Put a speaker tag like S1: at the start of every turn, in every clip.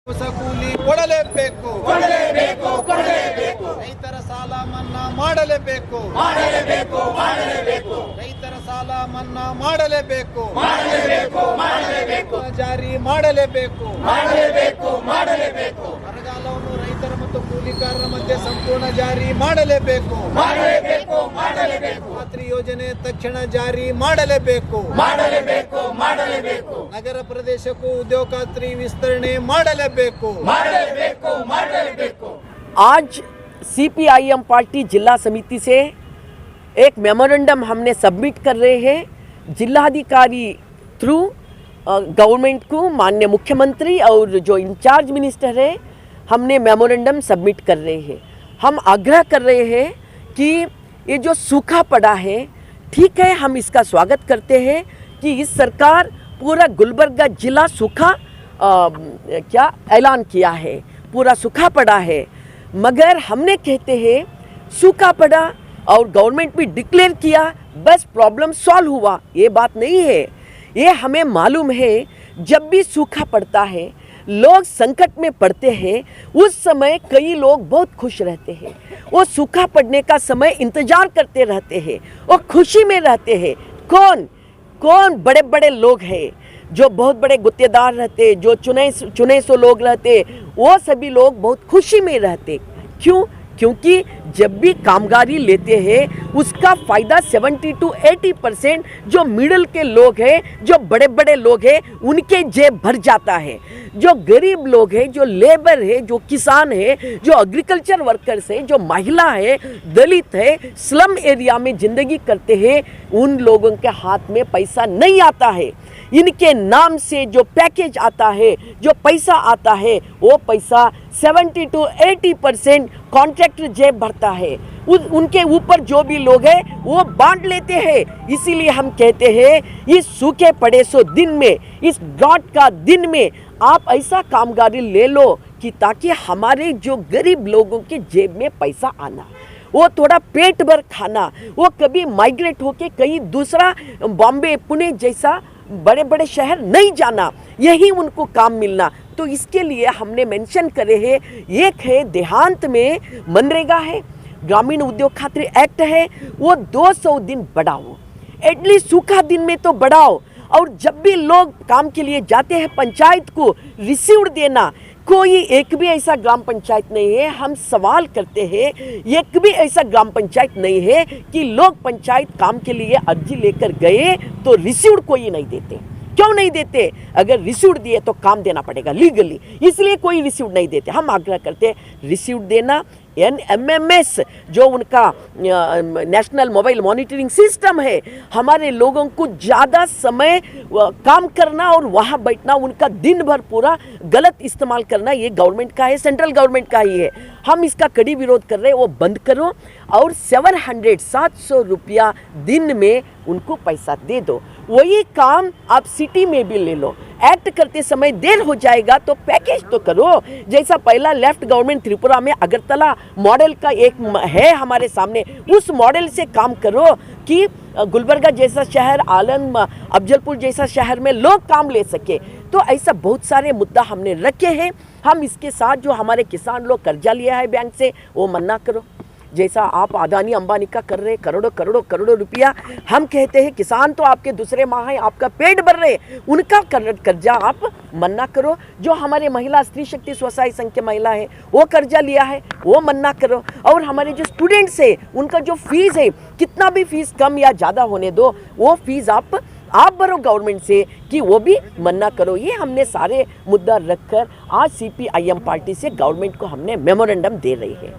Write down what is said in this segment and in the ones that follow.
S1: ಹೊಸ ಕೂಲಿ ಕೊಡಲೇಬೇಕು
S2: ಕೊಡಲೇಬೇಕು ಕೊಡಲೇಬೇಕು
S1: ರೈತರ ಸಾಲ ಮನ್ನಾ ಮಾಡಲೇಬೇಕು
S2: ಮಾಡಲೇಬೇಕು ಮಾಡಲೇಬೇಕು
S1: ರೈತರ ಸಾಲ ಮನ್ನಾ ಮಾಡಲೇಬೇಕು
S2: ಮಾಡಲೇಬೇಕು ಮಾಡಲೇಬೇಕು
S1: ಜಾರಿ ಮಾಡಲೇಬೇಕು
S2: ಮಾಡಲೇಬೇಕು ಮಾಡಲೇಬೇಕು
S1: ಬರಗಾಲವನ್ನು ರೈತರ ಮತ್ತು ಕೂಲಿಕಾರರ ಮಧ್ಯೆ ಸಂಪೂರ್ಣ ಜಾರಿ ಮಾಡಲೇಬೇಕು
S2: ಮಾಡಲೇಬೇಕು ಮಾಡಲೇಬೇಕು
S1: ಖಾತ್ರಿ ಯೋಜನೆ ತಕ್ಷಣ ಜಾರಿ ಮಾಡಲೇಬೇಕು
S2: ಮಾಡಲೇಬೇಕು ಮಾಡಲೇಬೇಕು
S1: ನಗರ ಪ್ರದೇಶಕ್ಕೂ ಉದ್ಯೋಗ ಖಾತ್ರಿ ವಿಸ್ತರಣೆ ಮಾಡಲೇಬೇಕು
S2: ಮಾಡಲೇಬೇಕು ಮಾಡಲೇಬೇಕು
S3: आज सीपीआईएम पार्टी जिला समिति से एक मेमोरेंडम हमने सबमिट कर रहे हैं जिलाधिकारी थ्रू गवर्नमेंट को, माननीय मुख्यमंत्री और जो इंचार्ज मिनिस्टर है, हमने मेमोरेंडम सबमिट कर रहे हैं। हम आग्रह कर रहे हैं कि ये जो सूखा पड़ा है, ठीक है, हम इसका स्वागत करते हैं कि इस सरकार पूरा गुलबर्गा जिला सूखा क्या ऐलान किया है, पूरा सूखा पड़ा है, मगर हमने कहते हैं सूखा पड़ा और गवर्नमेंट भी डिक्लेयर किया, बस प्रॉब्लम सॉल्व हुआ, ये बात नहीं है। ये हमें मालूम है जब भी सूखा पड़ता है, लोग संकट में पड़ते हैं, उस समय कई लोग बहुत खुश रहते हैं। वो सूखा पड़ने का समय इंतजार करते रहते हैं, वो खुशी में रहते हैं। कौन कौन बड़े बड़े लोग हैं जो बहुत बड़े गुत्तेदार रहते, जो चुने सो लोग रहते, वो सभी लोग बहुत खुशी में रहते। क्यों? क्योंकि जब भी कामगारी लेते हैं उसका फ़ायदा 70 to 80% जो मिडिल के लोग हैं, जो बड़े बड़े लोग हैं, उनके जेब भर जाता है। जो गरीब लोग हैं, जो लेबर है, जो किसान है, जो एग्रीकल्चर वर्कर्स है, जो महिला है, दलित है, स्लम एरिया में ज़िंदगी करते हैं, उन लोगों के हाथ में पैसा नहीं आता है। इनके नाम से जो पैकेज आता है, जो पैसा आता है, वो पैसा 70 to 80% कॉन्ट्रैक्टर जेब भरता है। उनके ऊपर जो भी लोग हैं वो बांट लेते हैं। इसीलिए हम कहते हैं इस सूखे पड़े सो दिन में, इस ड्रॉट का दिन में आप ऐसा कामगारी ले लो कि ताकि हमारे जो गरीब लोगों के जेब में पैसा आना, वो थोड़ा पेट भर खाना, वो कभी माइग्रेट होके कहीं दूसरा बॉम्बे पुणे जैसा बड़े बड़े शहर नहीं जाना, यही उनको काम मिलना। तो इसके लिए हमने मेंशन करे हैं, एक है देहांत में मनरेगा है, ग्रामीण उद्योग खात्री एक्ट है, वो 200 दिन बढ़ाओ, एटलीस्ट सूखा दिन में तो बढ़ाओ। और जब भी लोग काम के लिए जाते हैं पंचायत को रिसीव्ड देना, कोई एक भी ऐसा ग्राम पंचायत नहीं है, हम सवाल करते हैं, एक भी ऐसा ग्राम पंचायत नहीं है कि लोग पंचायत काम के लिए अर्जी लेकर गए तो रिसीव्ड कोई नहीं देते। क्यों नहीं देते? अगर रिसीव्ड दिए तो काम देना पड़ेगा लीगली, इसलिए कोई रिसीव्ड नहीं देते। हम आग्रह करते हैं रिसीव्ड देना। NMMS जो उनका नेशनल मोबाइल मॉनिटरिंग सिस्टम है, हमारे लोगों को ज़्यादा समय काम करना और वहाँ बैठना, उनका दिन भर पूरा गलत इस्तेमाल करना, ये गवर्नमेंट का है, सेंट्रल गवर्नमेंट का ही है। हम इसका कड़ी विरोध कर रहे हैं, वो बंद करो और 700 रुपया दिन में उनको पैसा दे दो। वही काम आप सिटी में भी ले लो। एक्ट करते समय देर हो जाएगा तो पैकेज तो करो, जैसा पहला लेफ्ट गवर्नमेंट त्रिपुरा में अगरतला मॉडल का एक है हमारे सामने, उस मॉडल से काम करो कि गुलबर्गा जैसा शहर, आलन अफजलपुर जैसा शहर में लोग काम ले सके। तो ऐसा बहुत सारे मुद्दा हमने रखे हैं। हम इसके साथ जो हमारे किसान लोग कर्जा लिया है बैंक से, वो मन्ना करो, जैसा आप अदानी अंबानी का कर रहे करोड़ों करोड़ों करोड़ों रुपया। हम कहते हैं किसान तो आपके दूसरे माह हैं, आपका पेट भर रहे, उनका कर्जा आप मन्ना करो। जो हमारे महिला स्त्री शक्ति स्वसहाय संघ के महिला है, वो कर्जा लिया है, वो मन्ना करो। और हमारे जो स्टूडेंट्स है, उनका जो फीस है, कितना भी फीस कम या ज़्यादा होने दो, वो फीस आप भरो गवर्नमेंट से कि वो भी मन्ना करो। ये हमने सारे मुद्दा रखकर आज CPIM पार्टी से गवर्नमेंट को हमने मेमोरेंडम दे रही है।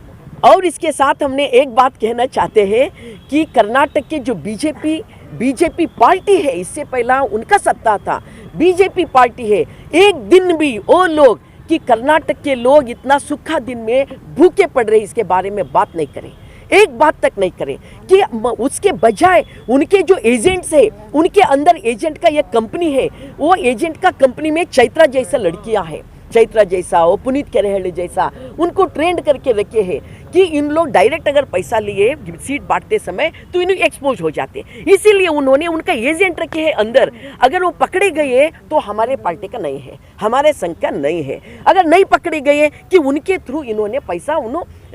S3: और इसके साथ हमने एक बात कहना चाहते हैं कि कर्नाटक के जो बीजेपी पार्टी है, इससे पहला उनका सत्ता था, बीजेपी पार्टी है, एक दिन भी वो लोग कि कर्नाटक के लोग इतना सूखा दिन में भूखे पड़ रहे, इसके बारे में बात नहीं करें, एक बात तक नहीं करें। कि उसके बजाय उनके जो एजेंट्स है, उनके अंदर एजेंट का एक कंपनी है, वो एजेंट का कंपनी में चैत्रा जैसा लड़कियां हैं, चैत्रा जैसा, वो पुनीत केरेहल्ली जैसा, उनको ट्रेंड करके रखे हैं। कि इन लोग डायरेक्ट अगर पैसा लिए सीट बांटते समय तो इन एक्सपोज हो जाते, इसीलिए उन्होंने उनका एजेंट रखे हैं अंदर। अगर वो पकड़े गए तो हमारे पार्टी का नहीं है, हमारे संघ का नहीं है। अगर नहीं पकड़े गए कि उनके थ्रू इन्होंने पैसा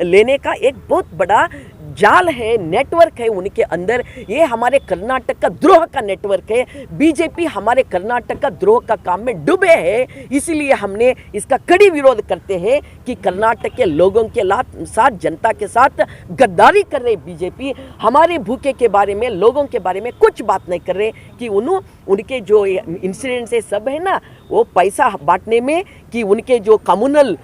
S3: लेने का एक बहुत बड़ा जाल है, नेटवर्क है उनके अंदर। ये हमारे कर्नाटक का द्रोह का नेटवर्क है। बीजेपी हमारे कर्नाटक का द्रोह का काम में डूबे है, इसीलिए हमने इसका कड़ी विरोध करते हैं कि कर्नाटक के लोगों के साथ, जनता के साथ गद्दारी कर रहे बीजेपी। हमारे भूखे के बारे में, लोगों के बारे में कुछ बात नहीं कर रहे कि उनके जो इंसिडेंट्स है सब है ना, वो पैसा बांटने में कि उनके जो कम्युनल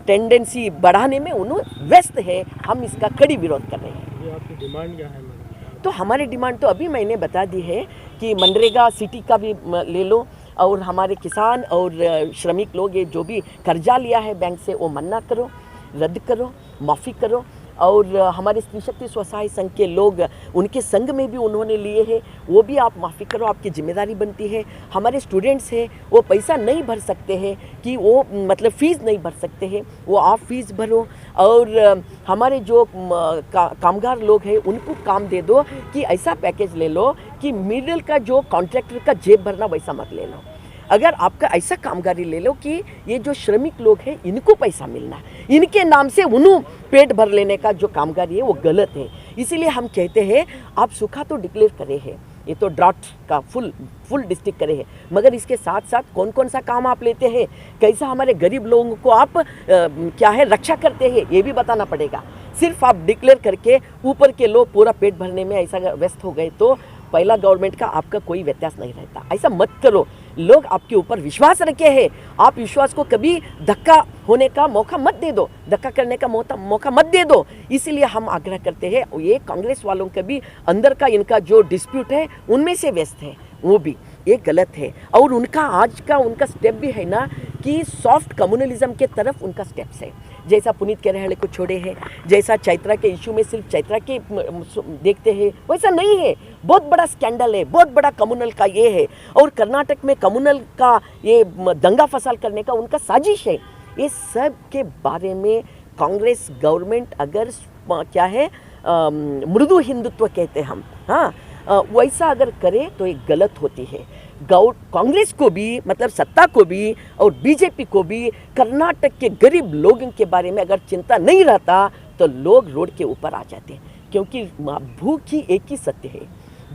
S3: टेंडेंसी बढ़ाने में उन्होंने व्यस्त है। हम इसका कड़ी विरोध कर रहे हैं।
S4: ये आपकी डिमांड क्या है मैडम?
S3: तो हमारी डिमांड तो अभी मैंने बता दी है कि मनरेगा सिटी का भी ले लो, और हमारे किसान और श्रमिक लोग ये जो भी कर्जा लिया है बैंक से वो मन्ना करो, रद्द करो, माफ़ी करो। और हमारे स्त्री शक्ति स्वसहाय संघ के लोग, उनके संघ में भी उन्होंने लिए हैं, वो भी आप माफ़ी करो, आपकी जिम्मेदारी बनती है। हमारे स्टूडेंट्स हैं, वो पैसा नहीं भर सकते हैं कि वो मतलब फ़ीस नहीं भर सकते हैं, वो आप फ़ीस भरो। और हमारे जो कामगार लोग हैं उनको काम दे दो कि ऐसा पैकेज ले लो कि मिडिल का जो कॉन्ट्रैक्टर का जेब भरना वैसा मत ले लो। अगर आपका ऐसा कामगारी ले लो कि ये जो श्रमिक लोग हैं इनको पैसा मिलना, इनके नाम से उन्होंने पेट भर लेने का जो कामगारी है वो गलत है। इसीलिए हम कहते हैं आप सूखा तो डिक्लेयर करे हैं, ये तो ड्राफ्ट का फुल डिस्ट्रिक्ट करे हैं, मगर इसके साथ साथ कौन कौन सा काम आप लेते हैं, कैसा हमारे गरीब लोगों को आप क्या है रक्षा करते हैं, ये भी बताना पड़ेगा। सिर्फ आप डिक्लेयर करके ऊपर के लोग पूरा पेट भरने में ऐसा व्यस्त हो गए तो पहला गवर्नमेंट का आपका कोई व्यत्यास नहीं रहता। ऐसा मत करो, लोग आपके ऊपर विश्वास रखे हैं, आप विश्वास को कभी धक्का होने का मौका मत दे दो, धक्का करने का मौका मत दे दो। इसीलिए हम आग्रह करते हैं, ये कांग्रेस वालों का भी अंदर का इनका जो डिस्प्यूट है उनमें से व्यस्त है, वो भी ये गलत है। और उनका आज का उनका स्टेप भी है ना कि सॉफ्ट कम्युनलिज्म के तरफ उनका स्टेप्स है। जैसा पुनीत केरेहले को छोड़े हैं, जैसा चैत्रा के इशू में सिर्फ चैत्रा के देखते हैं, वैसा नहीं है। बहुत बड़ा स्कैंडल है, बहुत बड़ा कम्युनल का ये है, और कर्नाटक में कम्युनल का ये दंगा फसाद करने का उनका साजिश है। ये सब के बारे में कांग्रेस गवर्नमेंट अगर क्या है मृदु हिंदुत्व कहते हम, हाँ वैसा अगर करे तो ये गलत होती है। कांग्रेस को भी मतलब सत्ता को भी और बीजेपी को भी कर्नाटक के गरीब लोगों के बारे में अगर चिंता नहीं रहता तो लोग रोड के ऊपर आ जाते हैं, क्योंकि भूख ही एक ही सत्य है,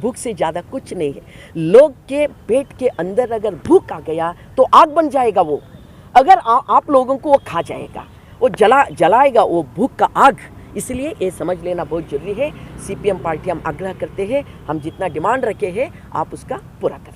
S3: भूख से ज़्यादा कुछ नहीं है। लोग के पेट के अंदर अगर भूख आ गया तो आग बन जाएगा वो, अगर आप लोगों को वो खा जाएगा, वो जलाएगा वो भूख का आग। इसलिए ये समझ लेना बहुत जरूरी है। सीपीएम पार्टी हम आग्रह करते हैं, हम जितना डिमांड रखे हैं आप उसका पूरा करें।